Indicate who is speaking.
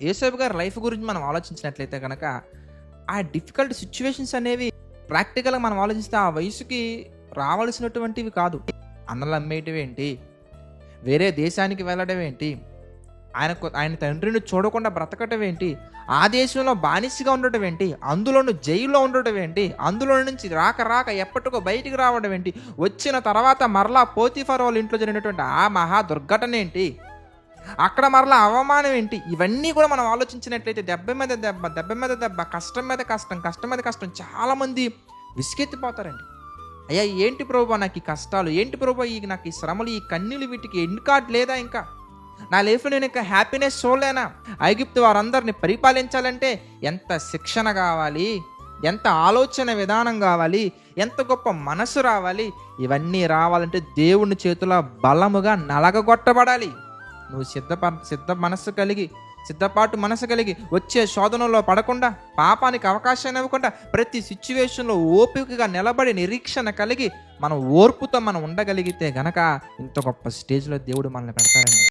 Speaker 1: యేసేపు గారి లైఫ్ గురించి మనం ఆలోచించినట్లయితే గనక, ఆ డిఫికల్ట్ సిట్యుయేషన్స్ అనేవి ప్రాక్టికల్‌గా మనం ఆలోచిస్తే ఆ వయసుకి రావాల్సినటువంటివి కాదు. అన్నలు అమ్మేయటమేంటి? వేరే దేశానికి వెళ్ళడం ఏంటి? ఆయన తండ్రిని చూడకుండా బ్రతకటం ఏంటి? ఆ దేశంలో బానిసగా ఉండటం ఏంటి? అందులోను జైల్‌లో ఉండటం ఏంటి? అందులో నుంచి రాక ఎప్పటికో బయటికి రావడం ఏంటి? వచ్చిన తర్వాత మరలా పోతీఫర్ వాళ్ళ ఇంట్లో జరిగినటువంటి ఆ మహా దుర్ఘటన ఏంటి? అక్కడ మరలా అవమానం ఏంటి? ఇవన్నీ కూడా మనం ఆలోచించినట్లయితే దెబ్బ మీద దెబ్బ, దెబ్బ మీద దెబ్బ, కష్టం మీద కష్టం, కష్టం మీద కష్టం. చాలామంది విసుగెత్తిపోతారండి. అయ్యా! ఏంటి ప్రభువా నాకు ఈ కష్టాలు? ఏంటి ప్రభువా నాకు ఈ శ్రమలు, ఈ కన్నీళ్ళు వీటికి ఎండ్ కార్డ్ లేదా ఇంకా? నా లైఫ్‌లో నేను ఇంకా హ్యాపీనెస్ చూడలేనా? ఐగుప్తు వారందరిని పరిపాలించాలంటే ఎంత శిక్షణ కావాలి? ఎంత ఆలోచన విధానం కావాలి? ఎంత గొప్ప మనసు రావాలి? ఇవన్నీ రావాలంటే దేవుని చేతిలో బలముగా నలగగొట్టబడాలి. నువ్వు సిద్ధపాటు మనసు కలిగి వచ్చే శోధనలో పడకుండా, పాపానికి అవకాశాన్ని ఇవ్వకుండా, ప్రతి సిచ్యువేషన్‌లో ఓపికగా నిలబడి నిరీక్షణ కలిగి మనం ఓర్పుతో మనం ఉండగలిగితే గనక ఇంత గొప్ప స్టేజ్‌లో దేవుడు మనల్ని పెడతారండి.